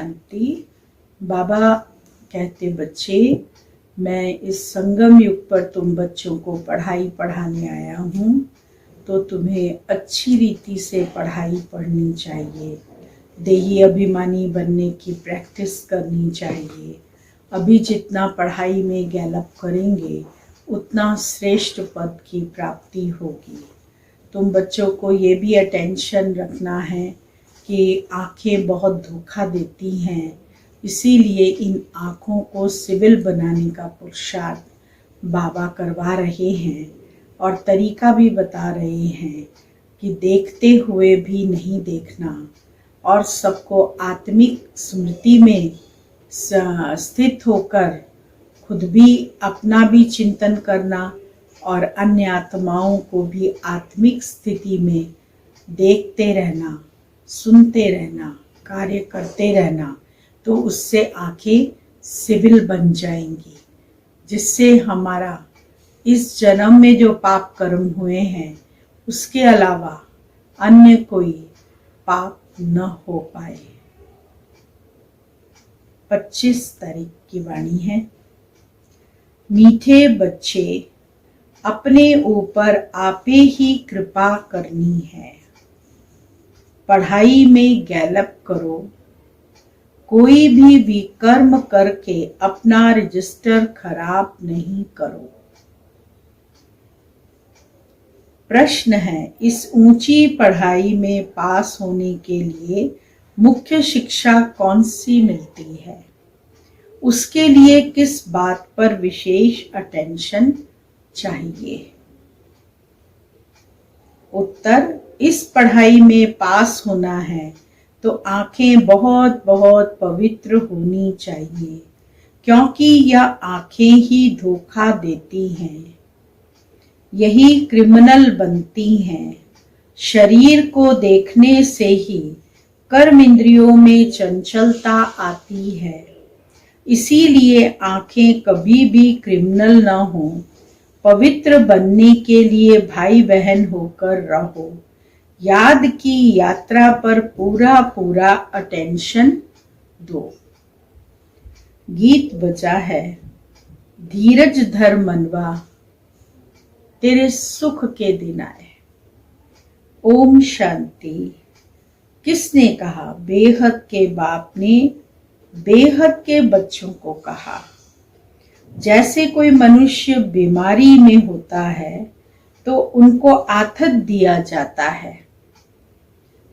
शांति। बाबा कहते, बच्चे मैं इस संगम युग पर तुम बच्चों को पढ़ाई पढ़ाने आया हूँ, तो तुम्हें अच्छी रीति से पढ़ाई पढ़नी चाहिए। देही अभिमानी बनने की प्रैक्टिस करनी चाहिए। अभी जितना पढ़ाई में गैलअप करेंगे उतना श्रेष्ठ पद की प्राप्ति होगी। तुम बच्चों को ये भी अटेंशन रखना है कि आँखें बहुत धोखा देती हैं, इसीलिए इन आँखों को सिविल बनाने का पुरुषार्थ बाबा करवा रहे हैं और तरीका भी बता रहे हैं कि देखते हुए भी नहीं देखना और सबको आत्मिक स्मृति में स्थित होकर खुद भी अपना भी चिंतन करना और अन्य आत्माओं को भी आत्मिक स्थिति में देखते रहना, सुनते रहना, कार्य करते रहना, तो उससे आंखें सिविल बन जाएंगी, जिससे हमारा इस जन्म में जो पाप कर्म हुए हैं उसके अलावा अन्य कोई पाप न हो पाए। 25 तारीख की वाणी है। मीठे बच्चे, अपने ऊपर आपे ही कृपा करनी है। पढ़ाई में गैलअप करो। कोई भी विकर्म करके अपना रजिस्टर खराब नहीं करो। प्रश्न है, इस ऊंची पढ़ाई में पास होने के लिए मुख्य शिक्षा कौन सी मिलती है? उसके लिए किस बात पर विशेष अटेंशन चाहिए? उत्तर, इस पढ़ाई में पास होना है तो आंखें बहुत बहुत पवित्र होनी चाहिए, क्योंकि यह आंखें ही धोखा देती हैं, यही क्रिमिनल बनती हैं। शरीर को देखने से ही कर्म इंद्रियों में चंचलता आती है, इसीलिए आंखें कभी भी क्रिमिनल न हो। पवित्र बनने के लिए भाई बहन होकर रहो। याद की यात्रा पर पूरा पूरा अटेंशन दो। गीत बजा है, धीरज धर मनवा, तेरे सुख के दिन आए। ओम शांति। किसने कहा? बेहद के बाप ने बेहद के बच्चों को कहा। जैसे कोई मनुष्य बीमारी में होता है तो उनको आथत दिया जाता है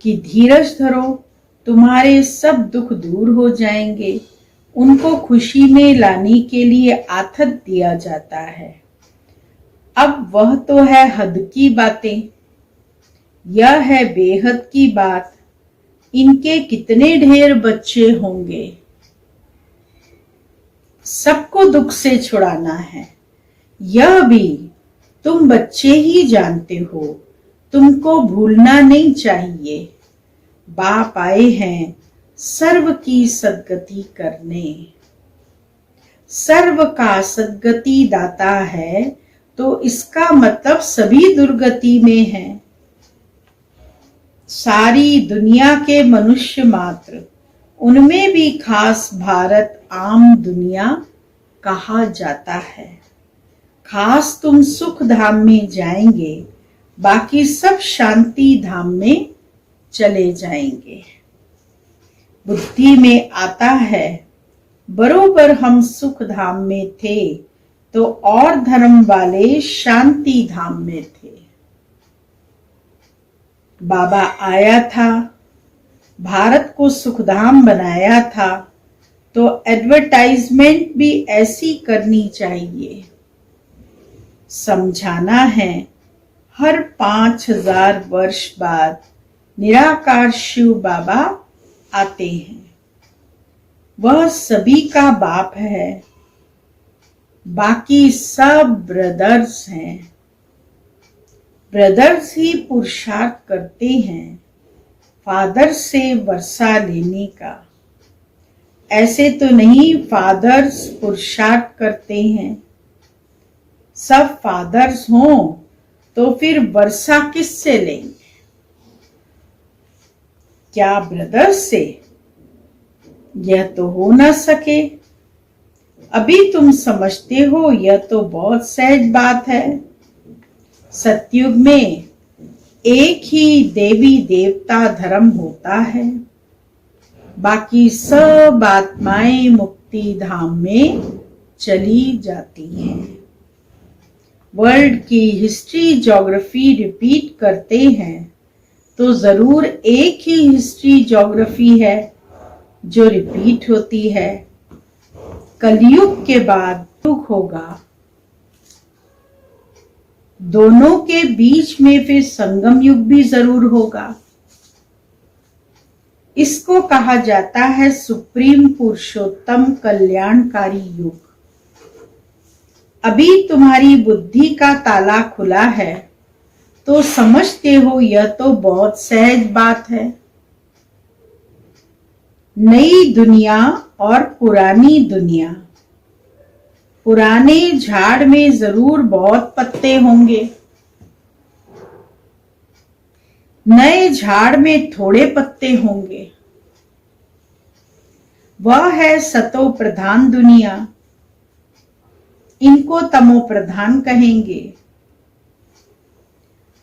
कि धीरज धरो, तुम्हारे सब दुख दूर हो जाएंगे। उनको खुशी में लाने के लिए आथत दिया जाता है। अब वह तो है हद की बातें, यह है बेहद की बात। इनके कितने ढेर बच्चे होंगे। सबको दुख से छुड़ाना है, यह भी तुम बच्चे ही जानते हो। तुमको भूलना नहीं चाहिए। बाप आए हैं सर्व की सद्गति करने। सर्व का सद्गति दाता है तो इसका मतलब सभी दुर्गति में है। सारी दुनिया के मनुष्य मात्र, उनमें भी खास भारत आम दुनिया कहा जाता है। खास तुम सुख धाम में जाएंगे, बाकी सब शांति धाम में चले जाएंगे। बुद्धि में आता है, बरोबर हम सुख धाम में थे तो और धर्म वाले शांति धाम में थे। बाबा आया था, भारत को सुखधाम बनाया था, तो एडवर्टाइजमेंट भी ऐसी करनी चाहिए। समझाना है, हर 5000 वर्ष बाद निराकार शिव बाबा आते हैं। वह सभी का बाप है, बाकी सब ब्रदर्स हैं। ब्रदर्स ही पुरुषार्थ करते हैं फादर से वर्षा लेने का। ऐसे तो नहीं फादर्स पुरुषार्थ करते हैं। सब फादर्स हों तो फिर वर्षा किससे लेंगे? क्या ब्रदर्स से? यह तो हो न सके। अभी तुम समझते हो यह तो बहुत सहज बात है। सतयुग में एक ही देवी देवता धर्म होता है, बाकी सब आत्माएं मुक्ति धाम में चली जाती हैं। वर्ल्ड की हिस्ट्री ज्योग्राफी रिपीट करते हैं तो जरूर एक ही हिस्ट्री ज्योग्राफी है जो रिपीट होती है। कलयुग के बाद युग होगा, दोनों के बीच में फिर संगम युग भी जरूर होगा। इसको कहा जाता है सुप्रीम पुरुषोत्तम कल्याणकारी युग। अभी तुम्हारी बुद्धि का ताला खुला है तो समझते हो यह तो बहुत सहज बात है। नई दुनिया और पुरानी दुनिया। पुराने झाड़ में जरूर बहुत पत्ते होंगे, नए झाड़ में थोड़े पत्ते होंगे। वह है सतो प्रधान दुनिया, इनको तमो प्रधान कहेंगे।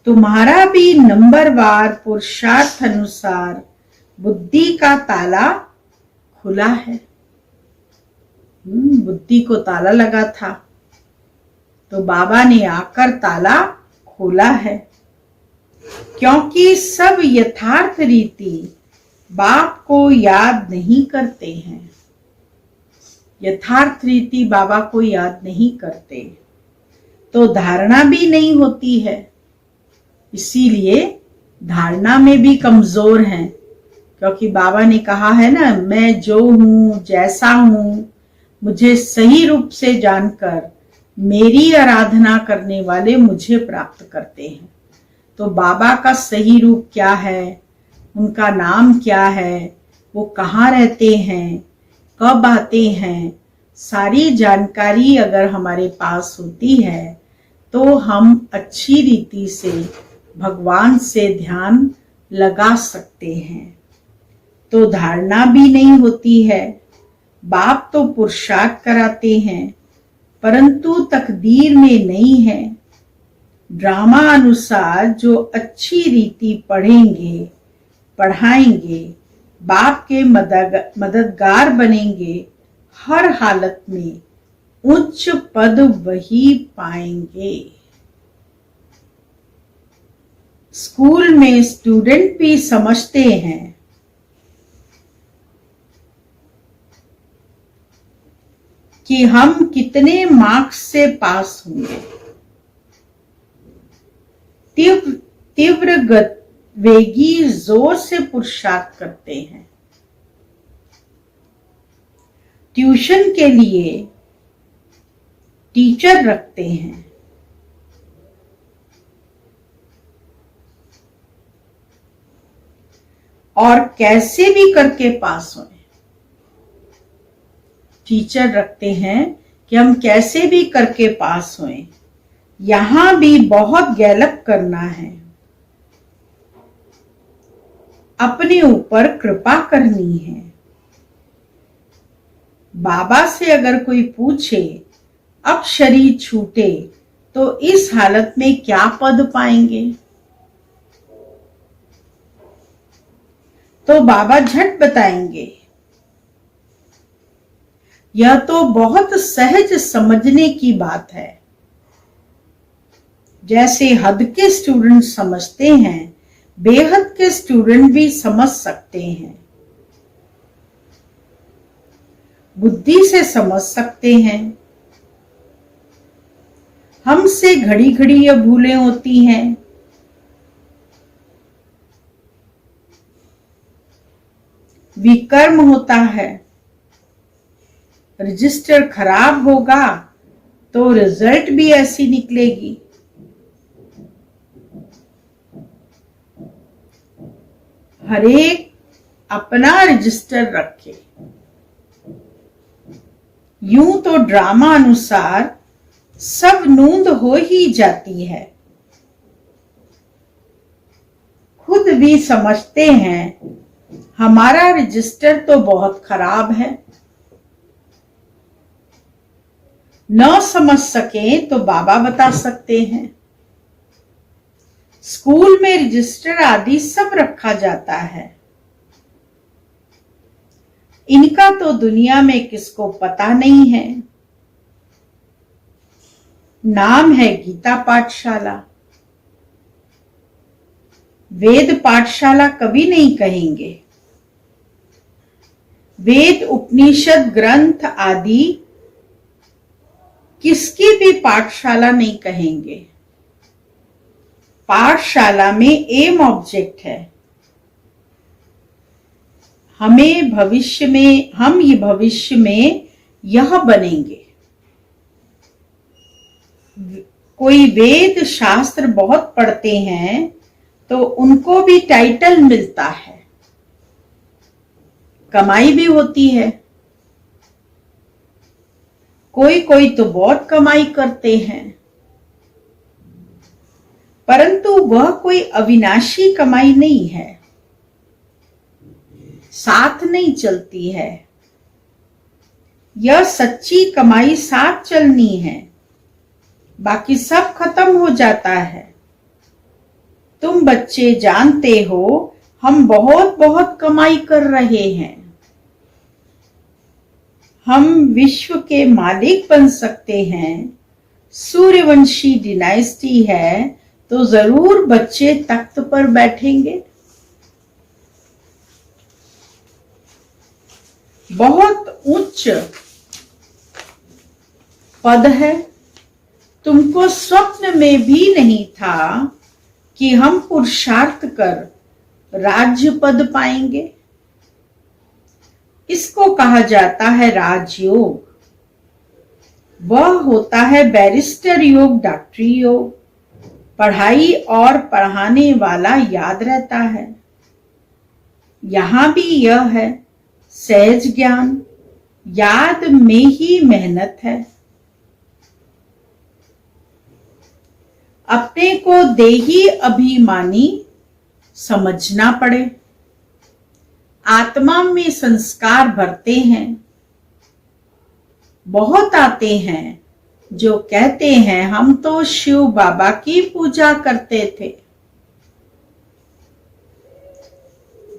तुम्हारा भी नंबरवार पुरुषार्थ अनुसार बुद्धि का ताला खुला है। बुद्धि को ताला लगा था तो बाबा ने आकर ताला खोला है, क्योंकि सब यथार्थ रीति बाप को याद नहीं करते हैं। यथार्थ रीति बाबा को याद नहीं करते तो धारणा भी नहीं होती है, इसीलिए धारणा में भी कमजोर हैं। क्योंकि बाबा ने कहा है ना, मैं जो हूं जैसा हूं मुझे सही रूप से जानकर मेरी आराधना करने वाले मुझे प्राप्त करते हैं। तो बाबा का सही रूप क्या है, उनका नाम क्या है, वो कहाँ रहते हैं, कब आते हैं, सारी जानकारी अगर हमारे पास होती है तो हम अच्छी रीति से भगवान से ध्यान लगा सकते हैं। तो धारणा भी नहीं होती है। बाप तो पुरुषार्थ कराते हैं परंतु तकदीर में नहीं है। ड्रामा अनुसार जो अच्छी रीति पढ़ेंगे पढ़ाएंगे, बाप के मददगार बनेंगे, हर हालत में उच्च पद वही पाएंगे। स्कूल में स्टूडेंट भी समझते हैं कि हम कितने मार्क्स से पास होंगे। तीव्र वेगी जोर से पुरुषार्थ करते हैं। ट्यूशन के लिए टीचर रखते हैं। और कैसे भी करके पास हों। टीचर रखते हैं कि हम कैसे भी करके पास हों। यहां भी बहुत गैलप करना है, अपने ऊपर कृपा करनी है। बाबा से अगर कोई पूछे अब शरीर छूटे तो इस हालत में क्या पद पाएंगे, तो बाबा झट बताएंगे। यह तो बहुत सहज समझने की बात है। जैसे हद के स्टूडेंट समझते हैं, बेहद के स्टूडेंट भी समझ सकते हैं, बुद्धि से समझ सकते हैं। हमसे घड़ी घड़ी यह भूलें होती हैं। विकर्म होता है, रजिस्टर खराब होगा तो रिजल्ट भी ऐसी निकलेगी। हरेक अपना रजिस्टर रखे। यूं तो ड्रामा अनुसार सब नूंद हो ही जाती है। खुद भी समझते हैं हमारा रजिस्टर तो बहुत खराब है। न समझ सके तो बाबा बता सकते हैं। स्कूल में रजिस्टर आदि सब रखा जाता है। इनका तो दुनिया में किसको पता नहीं है। नाम है गीता पाठशाला। वेद पाठशाला कभी नहीं कहेंगे। वेद उपनिषद ग्रंथ आदि किसकी भी पाठशाला नहीं कहेंगे। पाठशाला में एम ऑब्जेक्ट है। हम ये भविष्य में यह बनेंगे। कोई वेद शास्त्र बहुत पढ़ते हैं तो उनको भी टाइटल मिलता है, कमाई भी होती है। कोई कोई तो बहुत कमाई करते हैं, परंतु वह कोई अविनाशी कमाई नहीं है, साथ नहीं चलती है। यह सच्ची कमाई साथ चलनी है, बाकी सब खत्म हो जाता है। तुम बच्चे जानते हो हम बहुत बहुत कमाई कर रहे हैं। हम विश्व के मालिक बन सकते हैं। सूर्यवंशी डिनाइस्टी है तो जरूर बच्चे तख्त पर बैठेंगे। बहुत उच्च पद है। तुमको स्वप्न में भी नहीं था कि हम पुरुषार्थ कर राज्य पद पाएंगे। इसको कहा जाता है राजयोग। वह होता है बैरिस्टर योग, डॉक्टरी योग। पढ़ाई और पढ़ाने वाला याद रहता है। यहां भी यह है सहज ज्ञान, याद में ही मेहनत है। अपने को देही अभिमानी समझना पड़े। आत्मा में संस्कार भरते हैं। बहुत आते हैं जो कहते हैं हम तो शिव बाबा की पूजा करते थे,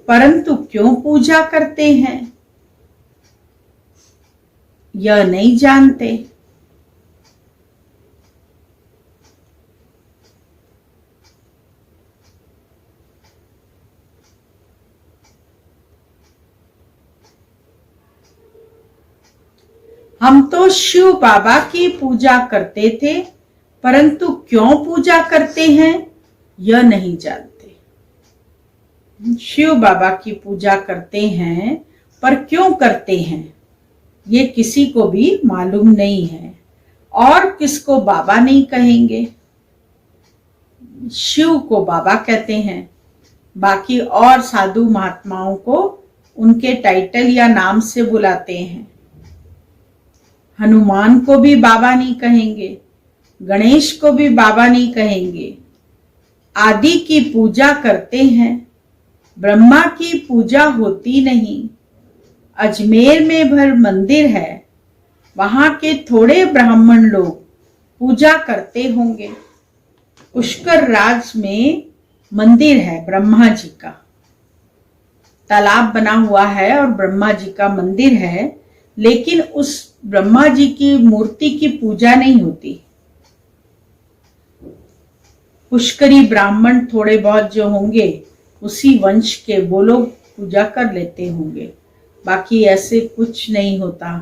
परंतु क्यों पूजा करते हैं यह नहीं जानते। हम तो शिव बाबा की पूजा करते थे, परंतु क्यों पूजा करते हैं यह नहीं जानते। शिव बाबा की पूजा करते हैं, पर क्यों करते हैं ये किसी को भी मालूम नहीं है। और किसको बाबा नहीं कहेंगे। शिव को बाबा कहते हैं, बाकी और साधु महात्माओं को उनके टाइटल या नाम से बुलाते हैं। हनुमान को भी बाबा नहीं कहेंगे, गणेश को भी बाबा नहीं कहेंगे। आदि की पूजा करते हैं, ब्रह्मा की पूजा होती नहीं। अजमेर में भर मंदिर है, वहां के थोड़े ब्राह्मण लोग पूजा करते होंगे। पुष्कर राज में मंदिर है ब्रह्मा जी का, तालाब बना हुआ है और ब्रह्मा जी का मंदिर है, लेकिन उस ब्रह्मा जी की मूर्ति की पूजा नहीं होती। पुष्करी ब्राह्मण थोड़े बहुत जो होंगे उसी वंश के वो लोग पूजा कर लेते होंगे। बाकी ऐसे कुछ नहीं होता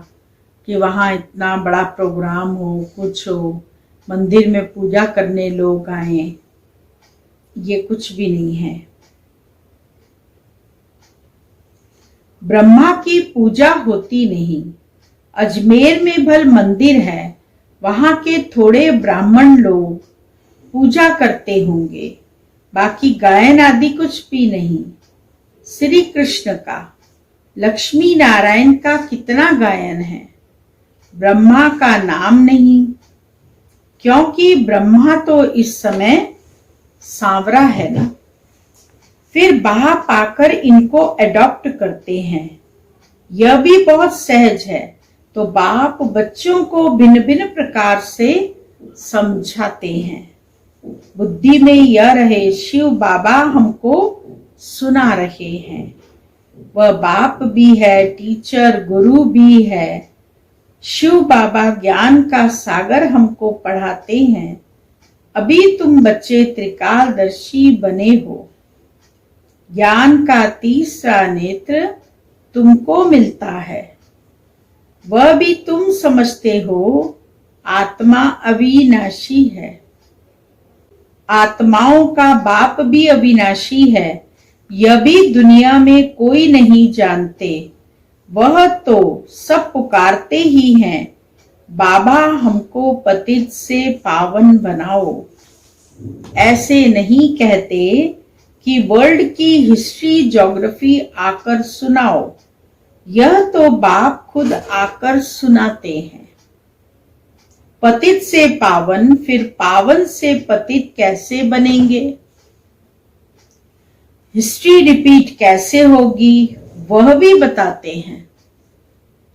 कि वहां इतना बड़ा प्रोग्राम हो, कुछ हो, मंदिर में पूजा करने लोग आए, ये कुछ भी नहीं है। ब्रह्मा की पूजा होती नहीं। अजमेर में भल मंदिर है, वहां के थोड़े ब्राह्मण लोग पूजा करते होंगे, बाकी गायन आदि कुछ भी नहीं। श्री कृष्ण का, लक्ष्मी नारायण का कितना गायन है, ब्रह्मा का नाम नहीं, क्योंकि ब्रह्मा तो इस समय सांवरा है ना। फिर बाप आकर इनको अडॉप्ट करते हैं। यह भी बहुत सहज है। तो बाप बच्चों को भिन्न भिन्न प्रकार से समझाते हैं। बुद्धि में यह रहे, शिव बाबा हमको सुना रहे हैं। वह बाप भी है, टीचर गुरु भी है। शिव बाबा ज्ञान का सागर हमको पढ़ाते हैं। अभी तुम बच्चे त्रिकालदर्शी बने हो। ज्ञान का तीसरा नेत्र तुमको मिलता है। वह भी तुम समझते हो, आत्मा अविनाशी है। आत्माओं का बाप भी अविनाशी है। यह भी दुनिया में कोई नहीं जानते। वह तो सब पुकारते ही हैं, बाबा हमको पतित से पावन बनाओ। ऐसे नहीं कहते कि वर्ल्ड की हिस्ट्री ज्योग्राफी आकर सुनाओ। यह तो बाप खुद आकर सुनाते हैं। पतित से पावन, फिर पावन से पतित कैसे बनेंगे? हिस्ट्री रिपीट कैसे होगी वह भी बताते हैं।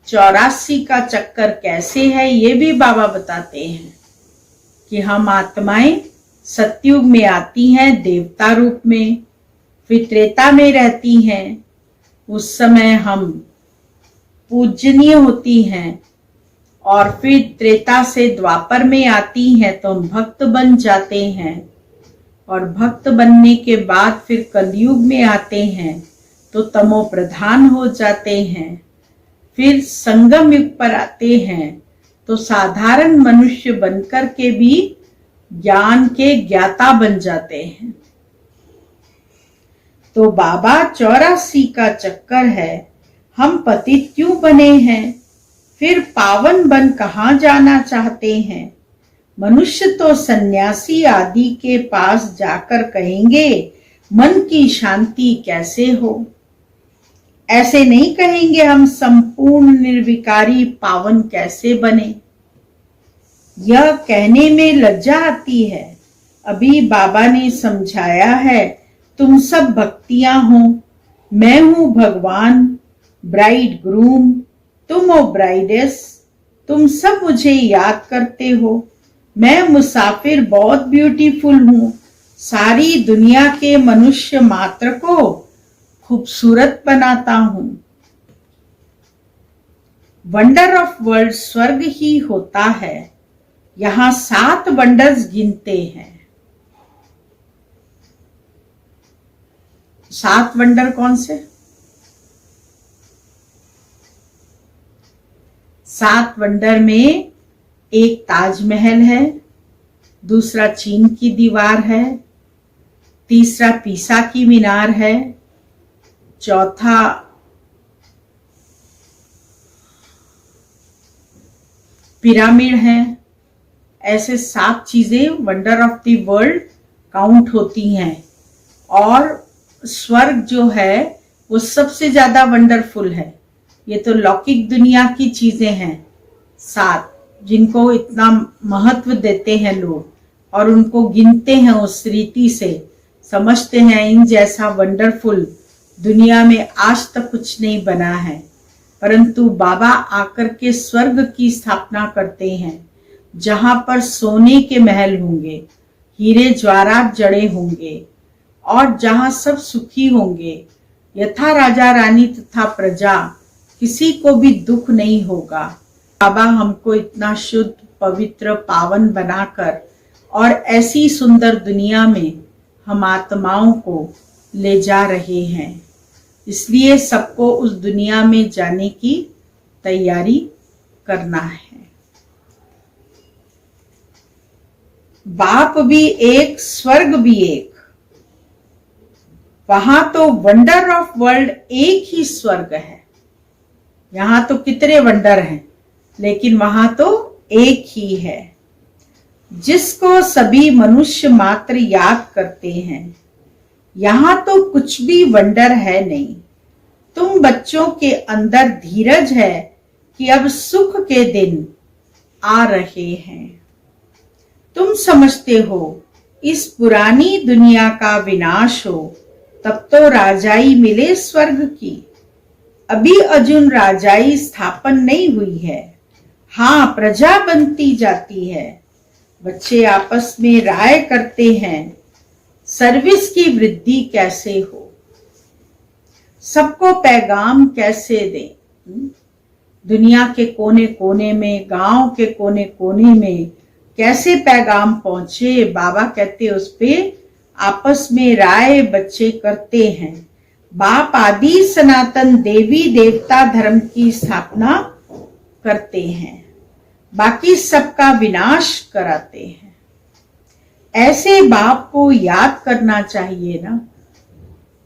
84 का चक्कर कैसे है ये भी बाबा बताते हैं कि हम आत्माएं सतयुग में आती हैं देवता रूप में, फिर त्रेता में रहती हैं। उस समय हम पूजनीय होती हैं और फिर त्रेता से द्वापर में आती हैं तो हम भक्त बन जाते हैं, और भक्त बनने के बाद फिर कलयुग में आते हैं तो तमो प्रधान हो जाते हैं। फिर संगम युग पर आते हैं तो साधारण मनुष्य बनकर के भी ज्ञान के ज्ञाता बन जाते हैं। तो बाबा 84 का चक्कर है, हम पतित क्यों बने हैं, फिर पावन बन कहाँ जाना चाहते हैं। मनुष्य तो सन्यासी आदि के पास जाकर कहेंगे मन की शांति कैसे हो। ऐसे नहीं कहेंगे हम संपूर्ण निर्विकारी पावन कैसे बने। यह कहने में लज्जा आती है। अभी बाबा ने समझाया है, तुम सब भक्तियां हो, मैं हूं भगवान, ब्राइड ग्रूम, तुम हो ब्राइडेस। तुम सब मुझे याद करते हो। मैं मुसाफिर बहुत ब्यूटीफुल हूं। सारी दुनिया के मनुष्य मात्र को खूबसूरत बनाता हूं। वंडर ऑफ वर्ल्ड स्वर्ग ही होता है। यहां 7 वंडर्स गिनते हैं। 7 वंडर कौन से? 7 वंडर में एक ताजमहल है, दूसरा चीन की दीवार है, तीसरा पीसा की मीनार है, चौथा पिरामिड है। ऐसे 7 चीजें wonder of the world count होती हैं। और स्वर्ग जो है वो सबसे ज्यादा वंडरफुल है। ये तो लौकिक दुनिया की चीजें हैं 7, जिनको इतना महत्व देते हैं लोग और उनको गिनते हैं उस रीति से, समझते हैं इन जैसा वंडरफुल दुनिया में आज तक कुछ नहीं बना है। परंतु बाबा आकर के स्वर्ग की स्थापना करते हैं, जहां पर सोने के महल होंगे, हीरे ज्वारात जड़े होंगे और जहां सब सुखी होंगे। यथा राजा रानी तथा प्रजा, किसी को भी दुख नहीं होगा। बाबा हमको इतना शुद्ध पवित्र पावन बनाकर और ऐसी सुंदर दुनिया में हम आत्माओं को ले जा रहे हैं। इसलिए सबको उस दुनिया में जाने की तैयारी करना है। बाप भी एक, स्वर्ग भी एक। वहां तो वंडर ऑफ वर्ल्ड एक ही स्वर्ग है। यहां तो कितने वंडर हैं, लेकिन वहां तो एक ही है, जिसको सभी मनुष्य मात्र याद करते हैं। यहां तो कुछ भी वंडर है नहीं। तुम बच्चों के अंदर धीरज है कि अब सुख के दिन आ रहे हैं। तुम समझते हो इस पुरानी दुनिया का विनाश हो, तब तो राजाई मिले स्वर्ग की। अभी अर्जुन राजाई स्थापन नहीं हुई है, हाँ प्रजा बनती जाती है। बच्चे आपस में राय करते हैं, सर्विस की वृद्धि कैसे हो, सबको पैगाम कैसे दें। दुनिया के कोने कोने में, गांव के कोने कोने में कैसे पैगाम पहुंचे, बाबा कहते उस पे आपस में राय बच्चे करते हैं। बाप आदि सनातन देवी देवता धर्म की स्थापना करते हैं, बाकी सबका विनाश कराते हैं। ऐसे बाप को याद करना चाहिए ना।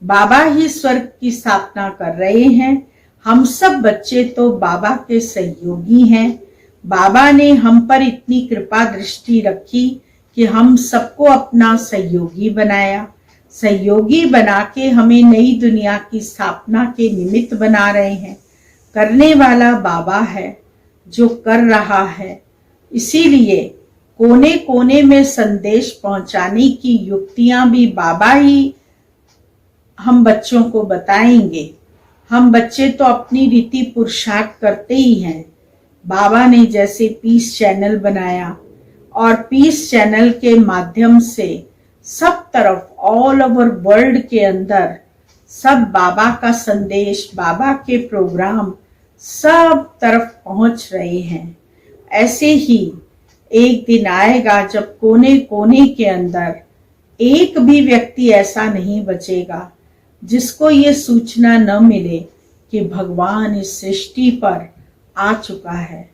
बाबा ही स्वर्ग की स्थापना कर रहे हैं, हम सब बच्चे तो बाबा के सहयोगी हैं। बाबा ने हम पर इतनी कृपा दृष्टि रखी कि हम सबको अपना सहयोगी बनाया। सहयोगी बना के हमें नई दुनिया की स्थापना के निमित्त बना रहे हैं। करने वाला बाबा है जो कर रहा है, इसीलिए कोने कोने में संदेश पहुंचाने की युक्तियां भी बाबा ही हम बच्चों को बताएंगे। हम बच्चे तो अपनी रीति पुरुषार्थ करते ही हैं। बाबा ने जैसे पीस चैनल बनाया और पीस चैनल के माध्यम से सब तरफ ऑल ओवर वर्ल्ड के अंदर सब बाबा का संदेश, बाबा के प्रोग्राम सब तरफ पहुंच रहे हैं। ऐसे ही एक दिन आएगा जब कोने कोने के अंदर एक भी व्यक्ति ऐसा नहीं बचेगा जिसको ये सूचना न मिले कि भगवान इस सृष्टि पर आ चुका है।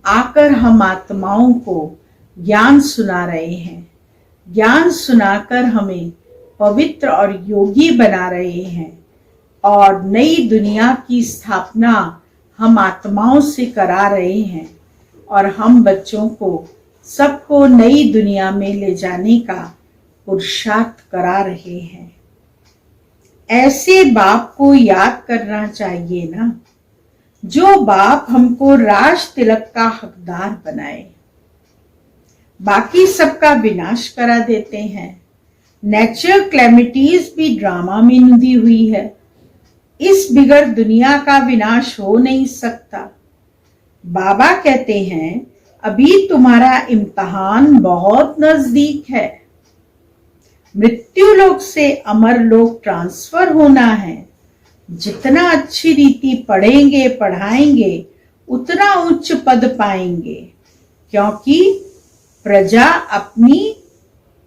आकर हम आत्माओं को ज्ञान सुना रहे हैं, ज्ञान सुनाकर हमें पवित्र और योगी बना रहे हैं और नई दुनिया की स्थापना हम आत्माओं से करा रहे हैं और हम बच्चों को सबको नई दुनिया में ले जाने का पुरुषार्थ करा रहे हैं। ऐसे बाप को याद करना चाहिए ना, जो बाप हमको राज तिलक का हकदार बनाए। बाकी सबका विनाश करा देते हैं। नेचुरल क्लेमिटीज भी ड्रामा में नुदी हुई है। इस बिगड़ दुनिया का विनाश हो नहीं सकता। बाबा कहते हैं अभी तुम्हारा इम्तिहान बहुत नजदीक है। मृत्यु लोक से अमर लोक ट्रांसफर होना है। जितना अच्छी रीति पढ़ेंगे पढ़ाएंगे उतना उच्च पद पाएंगे, क्योंकि प्रजा अपनी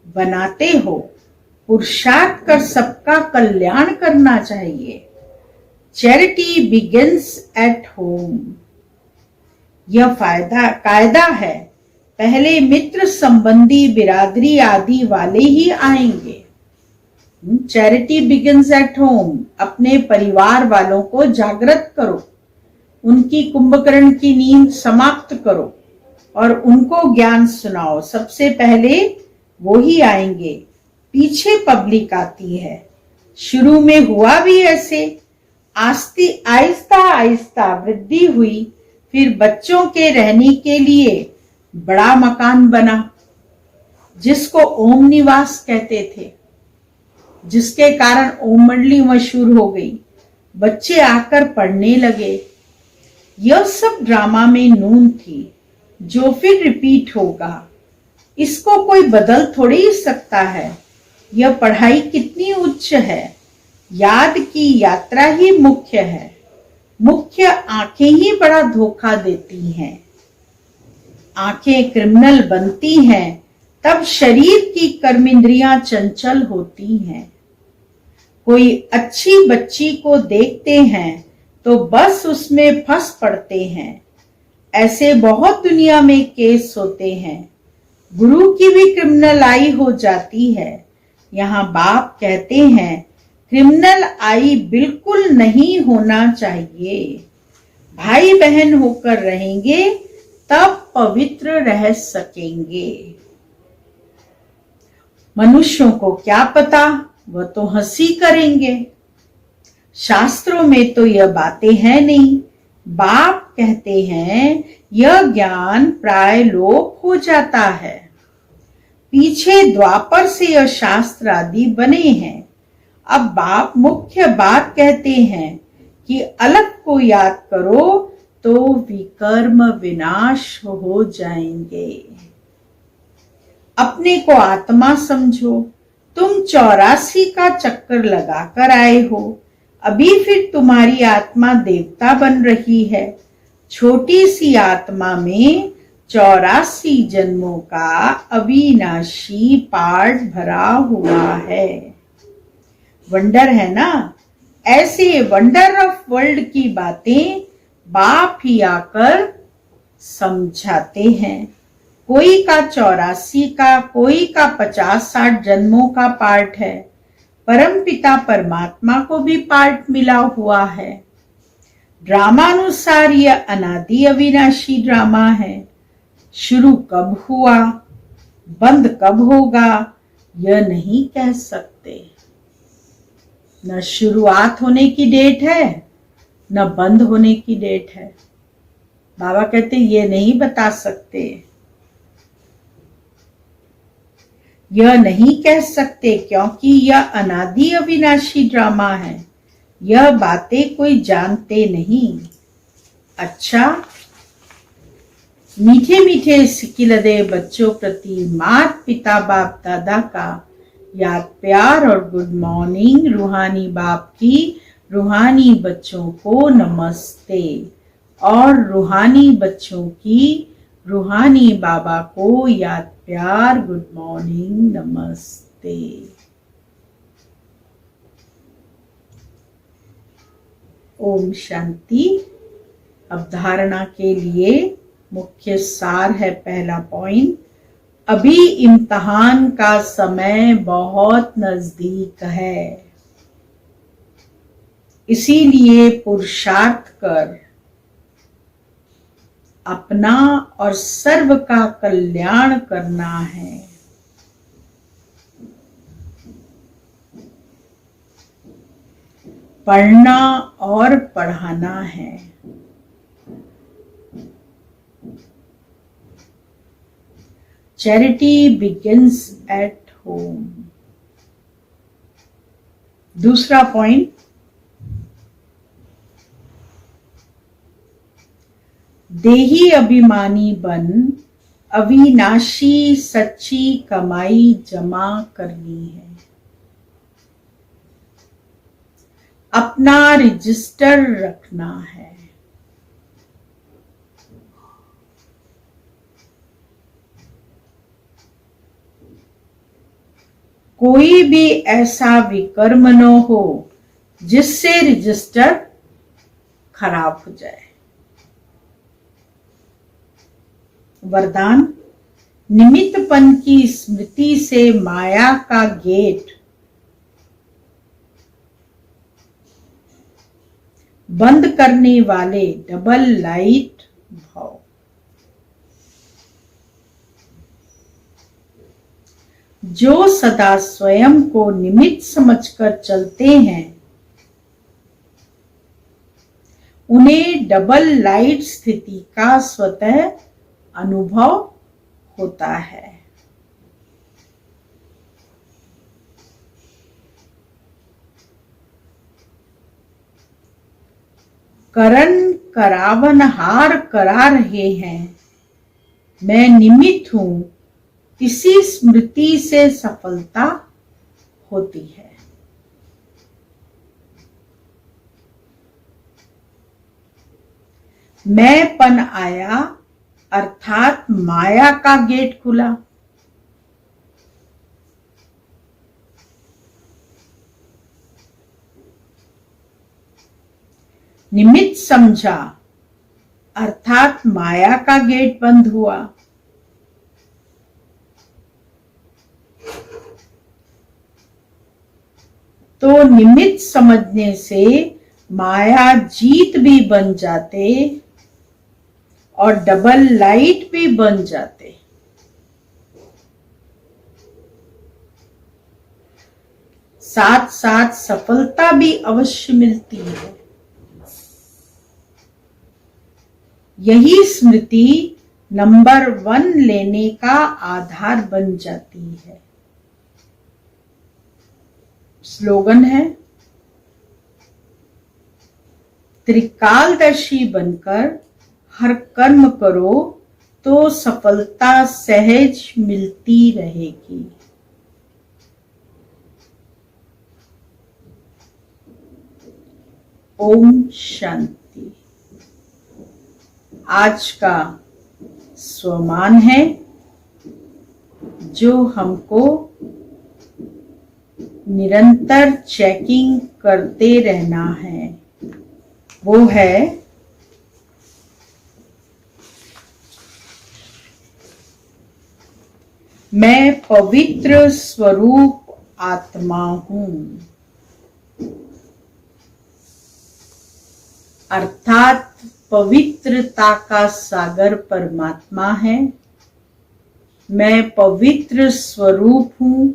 बनाते हो। पुरुषार्थ कर सबका कल्याण करना चाहिए। Charity begins at home. यह कायदा है। पहले मित्र संबंधी बिरादरी आदि वाले ही आएंगे। Charity begins at home. अपने परिवार वालों को जागृत करो, उनकी कुंभकर्ण की नींद समाप्त करो और उनको ज्ञान सुनाओ। सबसे पहले वो ही आएंगे, पीछे पब्लिक आती है। शुरू में हुआ भी ऐसे। आहिस्ता आहिस्ता वृद्धि हुई। फिर बच्चों के रहने के लिए बड़ा मकान बना जिसको ओम निवास कहते थे, जिसके कारण ओम मंडली मशहूर हो गई। बच्चे आकर पढ़ने लगे। यह सब ड्रामा में नून थी जो फिर रिपीट होगा। इसको कोई बदल थोड़ी ही सकता है। यह पढ़ाई कितनी उच्च है। याद की यात्रा ही मुख्य है। मुख्य आंखें ही बड़ा धोखा देती हैं। आंखें क्रिमिनल बनती हैं तब शरीर की कर्मेंद्रियां चंचल होती हैं। कोई अच्छी बच्ची को देखते हैं तो बस उसमें फंस पड़ते हैं। ऐसे बहुत दुनिया में केस होते हैं। गुरु की भी क्रिमिनल आई हो जाती है। यहाँ बाप कहते हैं क्रिमिनल आई बिल्कुल नहीं होना चाहिए। भाई बहन होकर रहेंगे तब पवित्र रह सकेंगे। मनुष्यों को क्या पता, वह तो हंसी करेंगे। शास्त्रों में तो यह बातें हैं नहीं। बाप कहते हैं यह ज्ञान प्राय लोप हो जाता है। पीछे द्वापर से यह शास्त्र आदि बने हैं। अब बाप मुख्य बात कहते हैं कि अलग को याद करो तो विकर्म विनाश हो जाएंगे। अपने को आत्मा समझो। तुम 84 का चक्कर लगाकर आए हो, अभी फिर तुम्हारी आत्मा देवता बन रही है। छोटी सी आत्मा में 84 जन्मों का अविनाशी पार्ट भरा हुआ है। वंडर है ना? ऐसे वंडर ऑफ वर्ल्ड की बातें बाप ही आकर समझाते हैं। कोई का 84 का, कोई का 50-60 जन्मों का पार्ट है। परमपिता परमात्मा को भी पार्ट मिला हुआ है। ड्रामानुसार यह अनादि अविनाशी ड्रामा है। शुरू कब हुआ, बंद कब होगा, यह नहीं कह सकते। न शुरुआत होने की डेट है, न बंद होने की डेट है। बाबा कहते ये नहीं बता सकते, यह नहीं कह सकते, क्योंकि यह अनादि अविनाशी ड्रामा है। यह बातें कोई जानते नहीं। अच्छा, मीठे मीठे सिकिलदे बच्चों प्रति माता पिता बाप दादा का याद प्यार और गुड मॉर्निंग। रूहानी बाप की रूहानी बच्चों को नमस्ते, और रूहानी बच्चों की रूहानी बाबा को याद प्यार गुड मॉर्निंग नमस्ते। ओम शांति। अब धारणा के लिए मुख्य सार है। पहला पॉइंट, अभी इम्तिहान का समय बहुत नजदीक है, इसीलिए पुरुषार्थ कर अपना और सर्व का कल्याण करना है। पढ़ना और पढ़ाना है। Charity begins at home. दूसरा पॉइंट, देही अभिमानी बन अविनाशी सच्ची कमाई जमा करनी है। अपना रजिस्टर रखना है। कोई भी ऐसा विकर्म न हो जिससे रजिस्टर खराब हो जाए। वरदान, निमित्तपन की स्मृति से माया का गेट बंद करने वाले डबल लाइट भाव। जो सदा स्वयं को निमित्त समझकर चलते हैं, उन्हें डबल लाइट स्थिति का स्वतः अनुभव होता है। करण करावनहार करा रहे हैं, मैं निमित्त हूं, इसी स्मृति से सफलता होती है। मैंपन आया अर्थात माया का गेट खुला। निमित्त समझा अर्थात माया का गेट बंद हुआ। तो निमित्त समझने से माया जीत भी बन जाते और डबल लाइट भी बन जाते। साथ साथ सफलता भी अवश्य मिलती है। यही स्मृति नंबर 1 लेने का आधार बन जाती है। स्लोगन है, त्रिकालदर्शी बनकर हर कर्म करो तो सफलता सहज मिलती रहेगी। ओम शांति। आज का स्वमान है जो हमको निरंतर चेकिंग करते रहना है, वो है मैं पवित्र स्वरूप आत्मा हूं। अर्थात पवित्रता का सागर परमात्मा है। मैं पवित्र स्वरूप हूं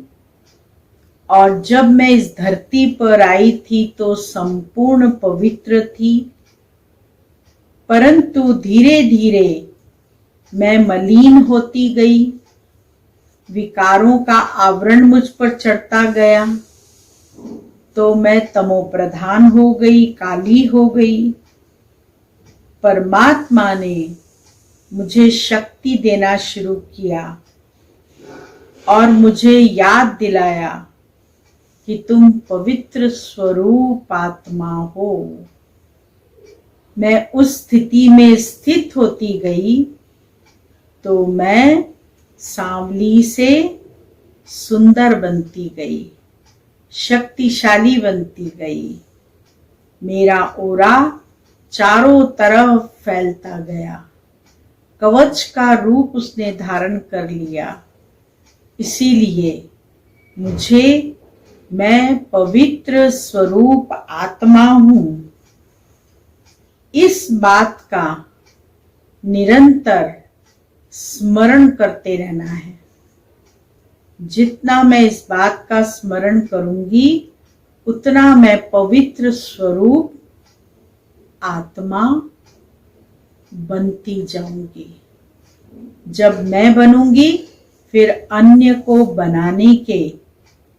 और जब मैं इस धरती पर आई थी तो संपूर्ण पवित्र थी, परंतु धीरे धीरे मैं मलिन होती गई, विकारों का आवरण मुझ पर चढ़ता गया, तो मैं तमो प्रधान हो गई, काली हो गई। परमात्मा ने मुझे शक्ति देना शुरू किया और मुझे याद दिलाया कि तुम पवित्र स्वरूप आत्मा हो। मैं उस स्थिति में स्थित होती गई तो मैं सांवली से सुंदर बनती गई, शक्तिशाली बनती गई। मेरा ओरा चारों तरफ फैलता गया, कवच का रूप उसने धारण कर लिया। इसीलिए मुझे, मैं पवित्र स्वरूप आत्मा हूं, इस बात का निरंतर स्मरण करते रहना है। जितना मैं इस बात का स्मरण करूंगी उतना मैं पवित्र स्वरूप आत्मा बनती जाऊंगी। जब मैं बनूंगी फिर अन्य को बनाने के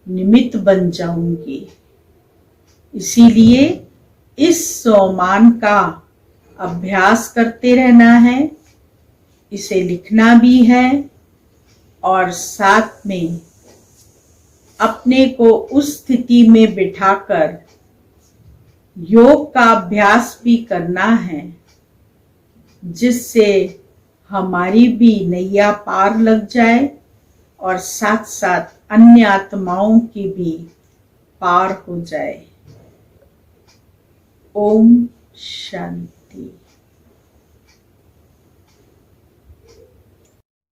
निमित्त बन जाऊंगी। इसीलिए इस स्वमान का अभ्यास करते रहना है, इसे लिखना भी है और साथ में अपने को उस स्थिति में बिठाकर योग का अभ्यास भी करना है, जिससे हमारी भी नैया पार लग जाए और साथ साथ अन्य आत्माओं की भी पार हो जाए। ओम शांति।